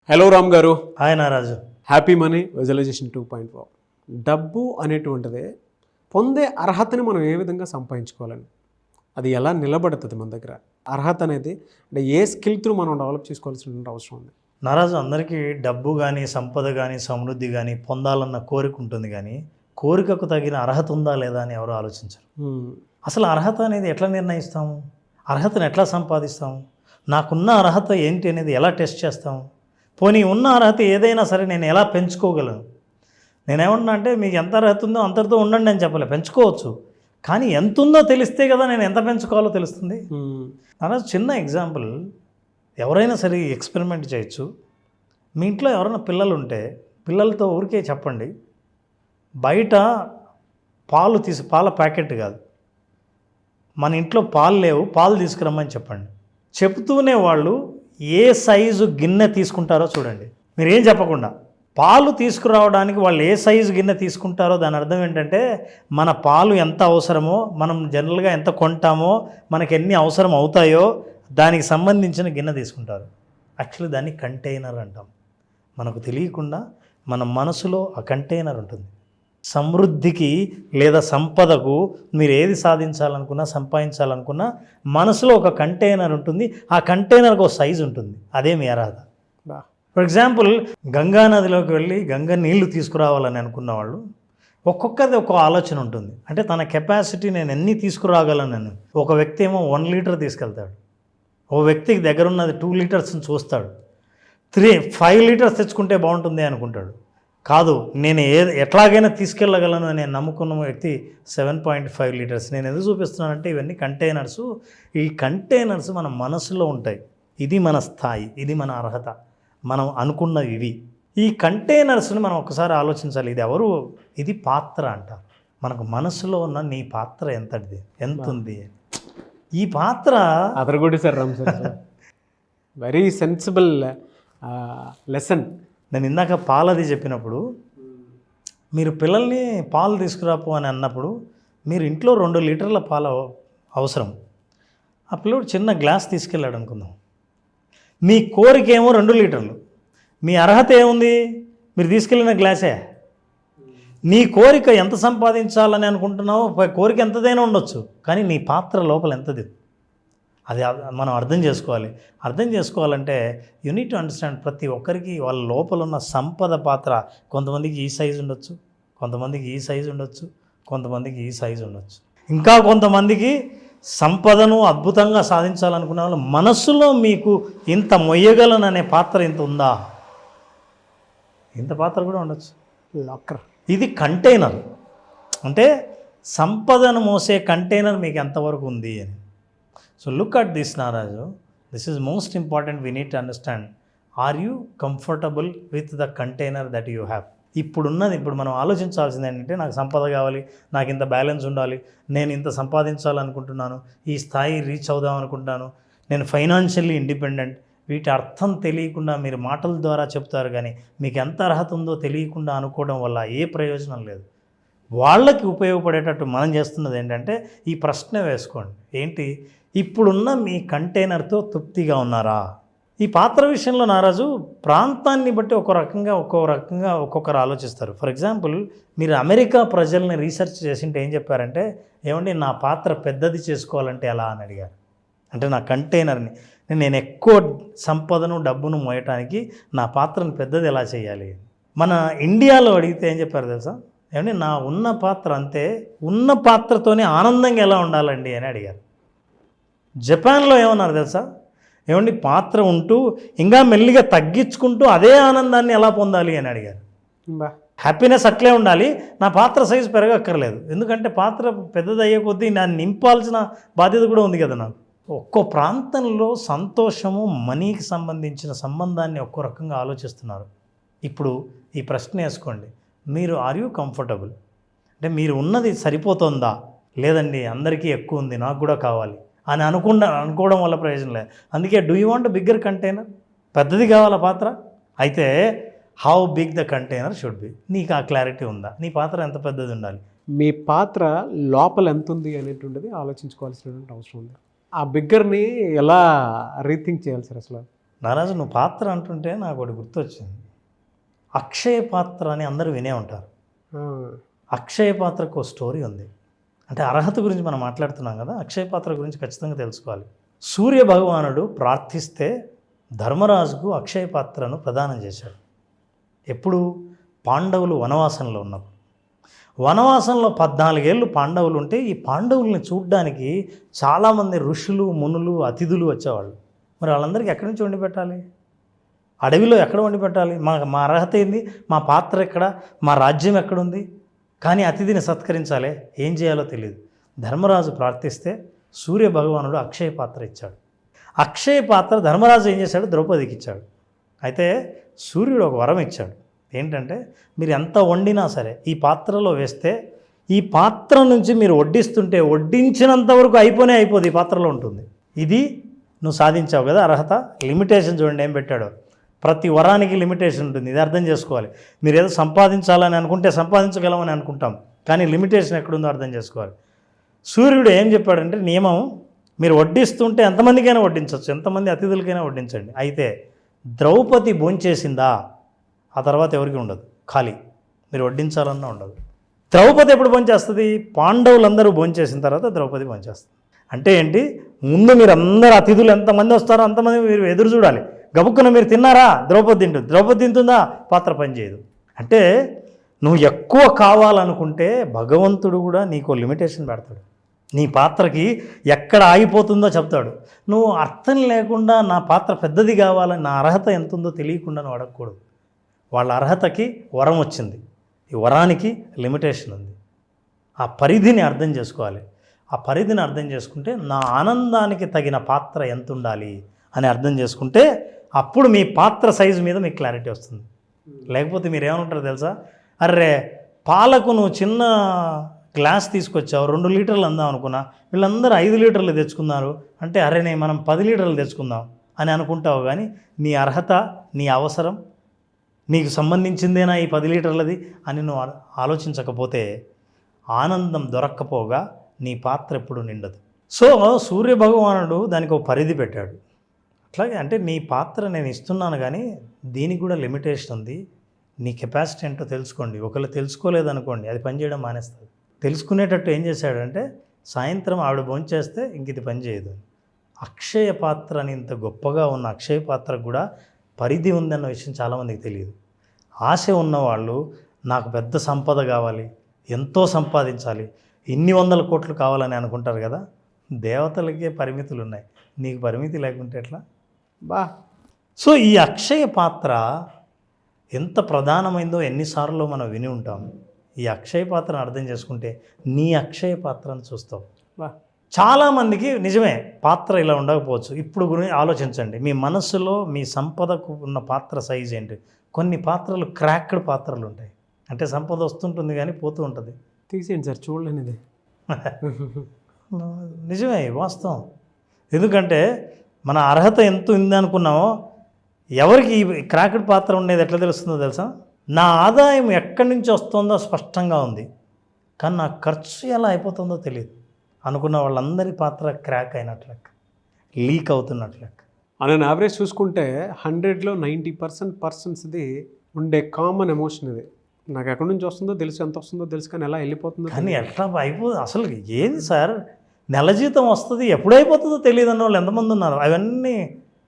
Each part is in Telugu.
హలో రామ్ గారు. Hi Naraju. Happy money visualization 2.4. డబ్బు అనేటువంటిది పొందే అర్హతని మనం ఏ విధంగా సంపాదించుకోవాలని, అది ఎలా నిలబడుతుంది మన దగ్గర, అర్హత అనేది అంటే ఏ స్కిల్ త్రూ మనం డెవలప్ చేసుకోవాల్సిన అవసరం ఉంది. నారాజు, అందరికీ డబ్బు కానీ సంపద కానీ సమృద్ధి కానీ పొందాలన్న కోరిక ఉంటుంది, కానీ కోరికకు తగిన అర్హత ఉందా లేదా అని ఎవరు ఆలోచించరు. అసలు అర్హత అనేది ఎట్లా నిర్ణయిస్తాము? అర్హతను ఎట్లా సంపాదిస్తాము? నాకున్న అర్హత ఏంటి అనేది ఎలా టెస్ట్ చేస్తాము? పోనీ ఉన్న అర్హత ఏదైనా సరే నేను ఎలా పెంచుకోగలను? నేనేమన్నా అంటే మీకు ఎంత అర్హత ఉందో అంతటితో ఉండండి అని చెప్పలే, పెంచుకోవచ్చు. కానీ ఎంత ఉందో తెలిస్తే కదా నేను ఎంత పెంచుకోవాలో తెలుస్తుంది. అలా చిన్న ఎగ్జాంపుల్, ఎవరైనా సరే ఎక్స్పెరిమెంట్ చేయొచ్చు. మీ ఇంట్లో ఎవరైనా పిల్లలు ఉంటే పిల్లలతో ఊరికే చెప్పండి, బయట పాల ప్యాకెట్ కాదు, మన ఇంట్లో పాలు లేవు, పాలు తీసుకురమ్మని చెప్పండి. చెప్తూనే వాళ్ళు ఏ సైజు గిన్నె తీసుకుంటారో చూడండి. మీరేం చెప్పకుండా పాలు తీసుకురావడానికి వాళ్ళు ఏ సైజు గిన్నె తీసుకుంటారో దాని అర్థం ఏంటంటే, మన పాలు ఎంత అవసరమో, మనం జనరల్గా ఎంత కొంటామో, మనకు ఎన్ని అవసరం అవుతాయో దానికి సంబంధించిన గిన్నె తీసుకుంటారు. యాక్చువల్లీ దాన్ని కంటైనర్ అంటాం. మనకు తెలియకుండా మన మనసులో ఆ కంటైనర్ ఉంటుంది. సమృద్ధికి లేదా సంపదకు మీరు ఏది సాధించాలనుకున్నా, సంపాదించాలనుకున్నా మనసులో ఒక కంటైనర్ ఉంటుంది. ఆ కంటైనర్కి ఒక సైజు ఉంటుంది. అదే మీ అర్హత. ఫర్ ఎగ్జాంపుల్, గంగా నదిలోకి వెళ్ళి గంగా నీళ్లు తీసుకురావాలని అనుకున్న వాళ్ళు ఒక్కొక్కది ఒక్కో ఆలోచన ఉంటుంది. అంటే తన కెపాసిటీ నేను ఎన్ని తీసుకురాగలను. ఒక వ్యక్తి ఏమో 1 లీటర్ తీసుకెళ్తాడు, ఓ వ్యక్తికి దగ్గర ఉన్నది 2 లీటర్స్ని చూస్తాడు, 5 లీటర్స్ తెచ్చుకుంటే బాగుంటుంది అనుకుంటాడు. కాదు, నేను ఎట్లాగైనా తీసుకెళ్ళగలను అని నమ్ముకున్న వ్యక్తి 7.5 లీటర్స్. నేను ఎందుకు చూపిస్తున్నానంటే ఇవన్నీ కంటైనర్స్. ఈ కంటైనర్స్ మన మనసులో ఉంటాయి. ఇది మన స్థాయి, ఇది మన అర్హత, మనం అనుకున్నవి ఇవి. ఈ కంటైనర్స్ని మనం ఒకసారి ఆలోచించాలి. ఇది ఎవరు? ఇది పాత్ర అంటారు. మనకు మనసులో ఉన్న నీ పాత్ర ఎంతది, ఎంత ఉంది? ఈ పాత్ర అదరగొట్టి sir Ram sir, very sensible lesson. నేను ఇందాక పాలది చెప్పినప్పుడు, మీరు పిల్లల్ని పాలు తీసుకురాపు అని అన్నప్పుడు మీరు ఇంట్లో 2 లీటర్ల పాలు అవసరం. ఆ పిల్లడు చిన్న గ్లాస్ తీసుకెళ్ళాడు అనుకుందాం. మీ కోరిక ఏమో 2 లీటర్లు, మీ అర్హత ఏముంది? మీరు తీసుకెళ్ళిన గ్లాసే. నీ కోరిక ఎంత సంపాదించాలని అనుకుంటున్నావో, కోరిక ఎంతదైనా ఉండొచ్చు, కానీ నీ పాత్ర లోపల ఎంతది, అది మనం అర్థం చేసుకోవాలి. అర్థం చేసుకోవాలంటే యూ నీడ్ టు అండర్స్టాండ్, ప్రతి ఒక్కరికి వాళ్ళ లోపల ఉన్న సంపద పాత్ర. కొంతమందికి ఈ సైజు ఉండొచ్చు, కొంతమందికి ఈ సైజు ఉండొచ్చు, కొంతమందికి ఈ సైజు ఉండొచ్చు. ఇంకా కొంతమందికి సంపదను అద్భుతంగా సాధించాలనుకునే వాళ్ళు మనస్సులో మీకు ఇంత మొయ్యగలననే పాత్ర ఇంత ఉందా, ఇంత పాత్ర కూడా ఉండొచ్చు. లాకర్. ఇది కంటైనర్. అంటే సంపదను మోసే కంటైనర్ మీకు ఎంతవరకు ఉంది అని. So look at this Naraju, this is most important. We need to understand, are you comfortable with the container that you have? ఇప్పుడు మనం ఆలోచించాల్సింది ఏంటంటే, నాకు సంపద కావాలి, నాకు ఇంత బ్యాలెన్స్ ఉండాలి, నేను ఇంత సంపాదించాలనుకుంటున్నాను, ఈ స్థాయి రీచ్ అవుదాం అనుకుంటున్నాను, నేను ఫైనాన్షియల్లీ ఇండిపెండెంట్. వీటి అర్థం తెలియకుండా మీరు మాటల ద్వారా చెప్తారు, కానీ మీకు ఎంత అర్హత ఉందో తెలియకుండా అనుకోవడం వల్ల ఏ ప్రయోజనం లేదు. వాళ్ళకి ఉపయోగపడేటట్టు మనం చేస్తున్నది ఏంటంటే, ఈ ప్రశ్న వేసుకోండి, ఏంటి ఇప్పుడున్న మీ కంటైనర్తో తృప్తిగా ఉన్నారా? ఈ పాత్ర విషయంలో నారాజు, ప్రాంతాన్ని బట్టి ఒక్కో రకంగా ఒక్కొక్కరు ఆలోచిస్తారు. ఫర్ ఎగ్జాంపుల్, మీరు అమెరికా ప్రజల్ని రీసెర్చ్ చేసింటే ఏం చెప్పారంటే, ఏమండి నా పాత్ర పెద్దది చేసుకోవాలంటే ఎలా అని అడిగారు. అంటే నా కంటైనర్ని, నేను ఎక్కువ సంపదను డబ్బును మోయటానికి నా పాత్రను పెద్దది ఎలా చేయాలి? మన ఇండియాలో అడిగితే ఏం చెప్పారు తెలుసా? ఏమండి నా ఉన్న పాత్ర అంతే, ఉన్న పాత్రతోనే ఆనందంగా ఎలా ఉండాలండి అని అడిగారు. జపాన్లో ఏమన్నారు తెలుసా? ఏమండి పాత్ర ఉంటూ ఇంకా మెల్లిగా తగ్గించుకుంటూ అదే ఆనందాన్ని ఎలా పొందాలి అని అడిగారు. హ్యాపీనెస్ అట్లే ఉండాలి, నా పాత్ర సైజు పెరగక్కర్లేదు. ఎందుకంటే పాత్ర పెద్దది అయ్యే కొద్దీ నన్ను నింపాల్సిన బాధ్యత కూడా ఉంది కదా నాకు. ఒక్కో ప్రాంతంలో సంతోషము, మనీకి సంబంధించిన సంబంధాన్ని ఒక్కో రకంగా ఆలోచిస్తున్నారు. ఇప్పుడు ఈ ప్రశ్న వేసుకోండి, మీరు ఆర్ యూ కంఫర్టబుల్? అంటే మీరు ఉన్నది సరిపోతుందా? లేదండి అందరికీ ఎక్కువ ఉంది, నాకు కూడా కావాలి అని అనుకోవడం వల్ల ప్రయోజనం లేదు. అందుకే do you want bigger container? పెద్దది కావాలా పాత్ర? అయితే how big the container should be. నీకు ఆ క్లారిటీ ఉందా? నీ పాత్ర ఎంత పెద్దది ఉండాలి? మీ పాత్ర లోపల ఎంత ఉంది అనేటువంటిది ఆలోచించుకోవాల్సినటువంటి అవసరం ఉంది. ఆ బిగ్గర్ని ఎలా రీథింక్ చేయాలి సార్? అసలు నారాజు నువ్వు పాత్ర అంటుంటే నాకు ఒకటి గుర్తొచ్చింది. అక్షయ పాత్ర అని అందరూ వినే ఉంటారు. అక్షయ పాత్రకు ఒక స్టోరీ ఉంది. అంటే అర్హత గురించి మనం మాట్లాడుతున్నాం కదా, అక్షయ పాత్ర గురించి ఖచ్చితంగా తెలుసుకోవాలి. సూర్య భగవానుడు ప్రార్థిస్తే ధర్మరాజుకు అక్షయ పాత్రను ప్రదానం చేశాడు. ఎప్పుడు? పాండవులు వనవాసంలో ఉన్నప్పుడు. వనవాసంలో 14 ఏళ్ళు పాండవులు ఉంటే ఈ పాండవుల్ని చూడ్డానికి చాలామంది ఋషులు, మునులు, అతిథులు వచ్చేవాళ్ళు. మరి వాళ్ళందరికీ ఎక్కడి నుంచి వండి పెట్టాలి? అడవిలో ఎక్కడ వండి పెట్టాలి? మా అర్హత ఏంది? మా పాత్ర ఎక్కడ? మా రాజ్యం ఎక్కడుంది? కానీ అతిథిని సత్కరించాలి, ఏం చేయాలో తెలియదు. ధర్మరాజు ప్రార్థిస్తే సూర్య భగవానుడు అక్షయ పాత్ర ఇచ్చాడు. అక్షయ పాత్ర ధర్మరాజు ఏం చేశాడు? ద్రౌపదికి ఇచ్చాడు. అయితే సూర్యుడు ఒక వరం ఇచ్చాడు. ఏంటంటే మీరు ఎంత వండినా సరే ఈ పాత్రలో వేస్తే ఈ పాత్ర నుంచి మీరు వడ్డిస్తుంటే వడ్డించినంత వరకు అయిపోదు, ఈ పాత్రలో ఉంటుంది. ఇది నువ్వు సాధించావు కదా అర్హత. లిమిటేషన్ చూడండి ఏం పెట్టాడో. ప్రతి వరానికి లిమిటేషన్ ఉంటుంది, ఇది అర్థం చేసుకోవాలి. మీరు ఏదో సంపాదించాలని అనుకుంటే సంపాదించగలమని అనుకుంటాం, కానీ లిమిటేషన్ ఎక్కడుందో అర్థం చేసుకోవాలి. సూర్యుడు ఏం చెప్పాడంటే నియమం, మీరు వడ్డిస్తుంటే ఎంతమందికైనా వడ్డించవచ్చు, ఎంతమంది అతిథులకైనా వడ్డించండి. అయితే ద్రౌపది భోంచేసిందా ఆ తర్వాత ఎవరికి ఉండదు, ఖాళీ. మీరు వడ్డించాలన్నా ఉండదు. ద్రౌపది ఎప్పుడు భోంచేస్తుంది? పాండవులందరూ భోంచేసిన తర్వాత ద్రౌపది భోంచేస్తుంది. అంటే ఏంటి? ముందు మీరు అందరు అతిథులు ఎంతమంది వస్తారో అంతమంది మీరు ఎదురు చూడాలి. గబుక్కున మీరు తిన్నారా? ద్రౌపది తింటుంది. ద్రౌపది తింటుందా? పాత్ర పనిచేయదు. అంటే నువ్వు ఎక్కువ కావాలనుకుంటే భగవంతుడు కూడా నీకు లిమిటేషన్ పెడతాడు. నీ పాత్రకి ఎక్కడ ఆగిపోతుందో చెప్తాడు. నువ్వు అర్థం లేకుండా నా పాత్ర పెద్దది కావాలని, నా అర్హత ఎంత ఉందో తెలియకుండా నువ్వు అడగకూడదు. వాళ్ళ అర్హతకి వరం వచ్చింది, ఈ వరానికి లిమిటేషన్ ఉంది. ఆ పరిధిని అర్థం చేసుకోవాలి. ఆ పరిధిని అర్థం చేసుకుంటే నా ఆనందానికి తగిన పాత్ర ఎంత ఉండాలి అని అర్థం చేసుకుంటే అప్పుడు మీ పాత్ర సైజు మీద మీకు క్లారిటీ వస్తుంది. లేకపోతే మీరు ఏమనుంటారో తెలుసా? అర్రే పాలకు నువ్వు చిన్న గ్లాస్ తీసుకొచ్చావు, 2 లీటర్లు అందాం అనుకున్నా, వీళ్ళందరూ 5 లీటర్లు తెచ్చుకున్నారు అంటే అరే మనం 10 లీటర్లు తెచ్చుకుందాం అని అనుకుంటావు. కానీ నీ అర్హత, నీ అవసరం, నీకు సంబంధించిందేనా ఈ 10 లీటర్లది అని నువ్వు ఆలోచించకపోతే ఆనందం దొరక్కపోగా నీ పాత్ర ఎప్పుడు నిండదు. సో సూర్య భగవానుడు దానికి ఒక పరిధి పెట్టాడు. అట్లాగే అంటే నీ పాత్ర నేను ఇస్తున్నాను, కానీ దీనికి కూడా లిమిటేషన్ ఉంది. నీ కెపాసిటీ ఏంటో తెలుసుకోండి. ఒకవేళ తెలుసుకోలేదనుకోండి, అది పనిచేయడం మానేస్తుంది. తెలుసుకునేటట్టు ఏం చేశాడంటే సాయంత్రం ఆవిడ భోంచేస్తే ఇంక ఇది పనిచేయదు. అక్షయ పాత్ర అని ఇంత గొప్పగా ఉన్న అక్షయ పాత్రకు కూడా పరిధి ఉందన్న విషయం చాలామందికి తెలియదు. ఆశ ఉన్నవాళ్ళు నాకు పెద్ద సంపద కావాలి, ఎంతో సంపాదించాలి, ఇన్ని 100 కోట్లు కావాలని అనుకుంటారు కదా. దేవతలకే పరిమితులు ఉన్నాయి, నీకు పరిమితి లేకుంటే ఎట్లా బా. సో ఈ అక్షయ పాత్ర ఎంత ప్రధానమైందో ఎన్నిసార్లు మనం విని ఉంటాం. ఈ అక్షయ పాత్రను అర్థం చేసుకుంటే నీ అక్షయ పాత్రను చూస్తావు. బా చాలామందికి నిజమే పాత్ర ఇలా ఉండకపోవచ్చు. ఇప్పుడు గురించి ఆలోచించండి, మీ మనస్సులో మీ సంపదకు ఉన్న పాత్ర సైజ్ ఏంటి? కొన్ని పాత్రలు క్రాక్డ్ పాత్రలు ఉంటాయి, అంటే సంపద వస్తుంటుంది కానీ పోతూ ఉంటుంది. తీసేయండి సార్, చూడలేనిది. నిజమే, వాస్తవం. ఎందుకంటే మన అర్హత ఎంత ఉంది అనుకున్నామో ఎవరికి ఈ క్రాక్డ్ పాత్ర ఉండేది ఎట్లా తెలుస్తుందో తెలుసా? నా ఆదాయం ఎక్కడి నుంచి వస్తుందో స్పష్టంగా ఉంది, కానీ నా ఖర్చు ఎలా అయిపోతుందో తెలియదు అనుకున్న వాళ్ళందరి పాత్ర క్రాక్ అయినట్లు, లీక్ అవుతున్నట్లు. అని యావరేజ్ చూసుకుంటే 100లో 90% పర్సన్స్ది ఉండే కామన్ ఎమోషన్ ఇది. నాకు ఎక్కడి నుంచి వస్తుందో తెలుసు, ఎంత వస్తుందో తెలుసు, కానీ ఎలా వెళ్ళిపోతుందో. కానీ ఎట్లా అయిపోతుంది అసలు? ఏంది సార్, నెల జీతం వస్తుంది, ఎప్పుడైపోతుందో తెలియదు అన్న వాళ్ళు ఎంతమంది ఉన్నారు? అవన్నీ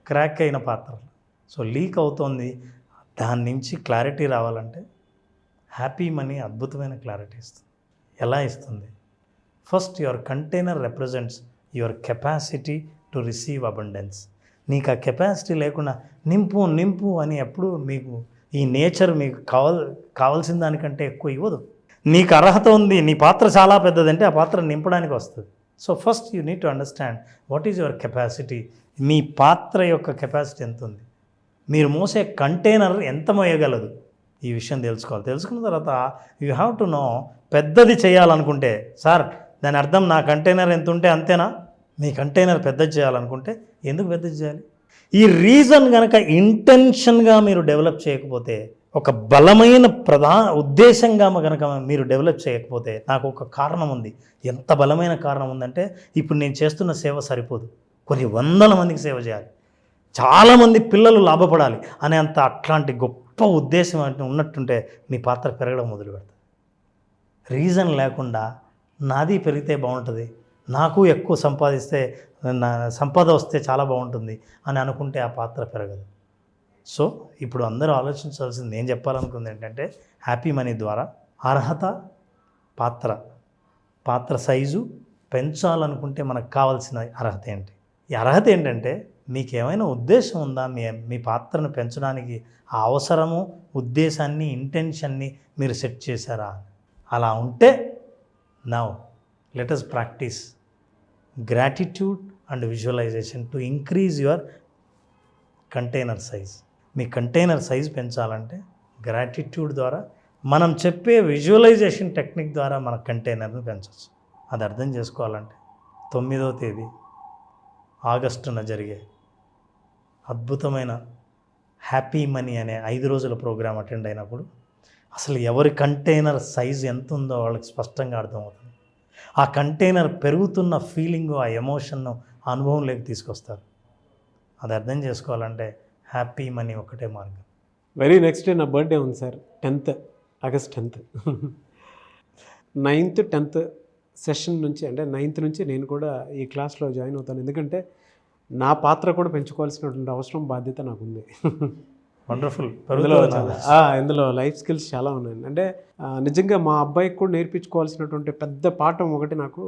క్రాక్ అయిన పాత్రలు. సో లీక్ అవుతుంది. దాని నుంచి క్లారిటీ రావాలంటే హ్యాపీ మనీ అద్భుతమైన క్లారిటీ ఇస్తుంది. ఎలా ఇస్తుంది? First your container represents your capacity to receive abundance. నీకు ఆ కెపాసిటీ లేకుండా నింపు నింపు అని ఎప్పుడు మీకు ఈ నేచర్ మీకు కావాల్సిన దానికంటే ఎక్కువ ఇవ్వదు. నీకు అర్హత ఉంది, నీ పాత్ర చాలా పెద్దదంటే ఆ పాత్ర నింపడానికి వస్తుంది. So first you need to understand what is your capacity. మీ పాత్ర యొక్క కెపాసిటీ ఎంత ఉంది, మీరు మోసే కంటైనర్ ఎంత మోయగలదు, ఈ విషయం తెలుసుకోవాలి. తెలుసుకున్న తర్వాత యూ హ్యావ్ టు నో. పెద్దది చేయాలనుకుంటే సార్ దాని అర్థం నా కంటైనర్ ఎంత ఉంటే అంతేనా? మీ కంటైనర్ పెద్దది చేయాలనుకుంటే ఎందుకు పెద్దది చేయాలి? ఈ రీజన్ కనుక ఇంటెన్షన్గా మీరు డెవలప్ చేయకపోతే, ఒక బలమైన ఉద్దేశంగా కనుక మీరు డెవలప్ చేయకపోతే, నాకు ఒక కారణం ఉంది. ఎంత బలమైన కారణం ఉందంటే ఇప్పుడు నేను చేస్తున్న సేవ సరిపోదు, కొన్ని 100 మందికి సేవ చేయాలి. చాలామంది పిల్లలు లాభపడాలి అనే అట్లాంటి గొప్ప ఉద్దేశం ఉన్నట్టుంటే మీ పాత్ర పెరగడం మొదలు పెడతారు. రీజన్ లేకుండా నాది పెరిగితే బాగుంటుంది, నాకు ఎక్కువ సంపాదిస్తే సంపద వస్తే చాలా బాగుంటుంది అని అనుకుంటే ఆ పాత్ర పెరగదు. సో ఇప్పుడు అందరూ ఆలోచించాల్సింది, నేను చెప్పాలనుకుంది ఏంటంటే హ్యాపీ మనీ ద్వారా అర్హత, పాత్ర సైజు పెంచాలనుకుంటే మనకు కావాల్సిన అర్హత ఏంటి? ఈ అర్హత ఏంటంటే మీకు ఏమైనా ఉద్దేశం ఉందా మీ పాత్రను పెంచడానికి? ఆ అవసరము, ఉద్దేశాన్ని, ఇంటెన్షన్ని మీరు సెట్ చేశారా? అలా ఉంటే now let us practice gratitude and visualization to increase your container size. మీ కంటైనర్ సైజ్ పెంచాలంటే గ్రాటిట్యూడ్ ద్వారా, మనం చెప్పే విజువలైజేషన్ టెక్నిక్ ద్వారా మన కంటైనర్ను పెంచవచ్చు. అది అర్థం చేసుకోవాలంటే 9వ తేదీ ఆగస్టున జరిగే అద్భుతమైన హ్యాపీ మనీ అనే 5 రోజుల ప్రోగ్రాం అటెండ్ అయినప్పుడు అసలు ఎవరి కంటైనర్ సైజు ఎంత ఉందో వాళ్ళకి స్పష్టంగా అర్థమవుతుంది. ఆ కంటైనర్ పెరుగుతున్న ఫీలింగు, ఆ ఎమోషన్ను అనుభవంలోకి తీసుకొస్తారు. అది అర్థం చేసుకోవాలంటే హ్యాపీ మనీ ఒకటే మార్గం. వెరీ నెక్స్ట్ డే నా బర్త్డే ఉంది sir, 10th August 10th. 9th 10th session నుంచి, అంటే 9th నుంచి నేను కూడా ఈ క్లాస్లో జాయిన్ అవుతాను. ఎందుకంటే నా పాత్ర కూడా పెంచుకోవాల్సినటువంటి అవసరం, బాధ్యత నాకుంది. వండర్ఫుల్. ఇందులో లైఫ్ స్కిల్స్ చాలా ఉన్నాయండి. అంటే నిజంగా మా అబ్బాయికి కూడా నేర్పించుకోవాల్సినటువంటి పెద్ద పాఠం ఒకటి నాకు,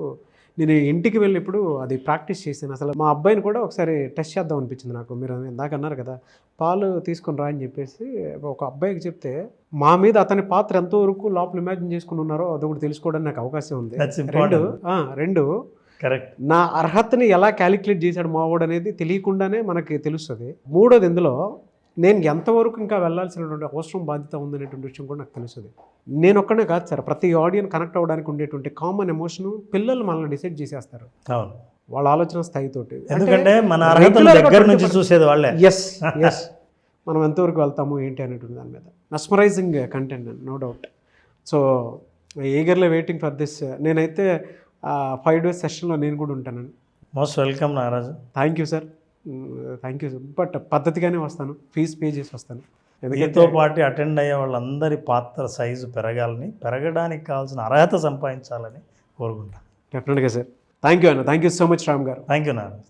నేను ఇంటికి వెళ్ళినప్పుడు అది ప్రాక్టీస్ చేశాను. అసలు మా అబ్బాయిని కూడా ఒకసారి టెస్ట్ చేద్దాం అనిపించింది నాకు. మీరు ఇందాక అన్నారు కదా పాలు తీసుకొని రా అని చెప్పేసి ఒక అబ్బాయికి చెప్తే, మా మీద అతని పాత్ర ఎంతవరకు లోపల ఇమాజిన్ చేసుకుని ఉన్నారో అదొకటి తెలుసుకోవడానికి నాకు అవకాశం ఉంది. రెండు కరెక్ట్, నా అర్హతని ఎలా క్యాలిక్యులేట్ చేశాడు మావాడు అనేది తెలియకుండానే మనకి తెలుస్తుంది. మూడోది, ఇందులో నేను ఎంతవరకు ఇంకా వెళ్ళాల్సినటువంటి అవసరం, బాధ్యత ఉందనేటువంటి విషయం కూడా నాకు తెలుస్తుంది. నేను ఒక్కనే కాదు సార్, ప్రతి ఆడియన్ కనెక్ట్ అవ్వడానికి ఉండేటువంటి కామన్ ఎమోషన్ పిల్లలు మనల్ని డిసైడ్ చేసేస్తారు. అవును, వాళ్ళ ఆలోచన స్థాయితోటి. ఎందుకంటే మన అర్హతల దగ్గర నుంచి చూసేది వాళ్ళే. ఎస్ మనం ఎంతవరకు వెళ్తాము ఏంటి అనేటువంటి దాని మీద mesmerizing content, no doubt. So eagerly waiting for this. నేనైతే 5 days సెషన్లో నేను కూడా ఉంటానండి. Most welcome Nagaraju. Thank you sir, thank you sir. But పద్ధతిగానే వస్తాను, ఫీజు పే చేసి వస్తాను. దీంతో పాటు అటెండ్ అయ్యే వాళ్ళందరి పాత్ర సైజు పెరగడానికి కావాల్సిన అర్హత సంపాదించాలని కోరుకుంటాను. డెఫినెట్గా సార్. థ్యాంక్ యూ అన్న, thank you so much Ram గారు. Thank you Nagaraju.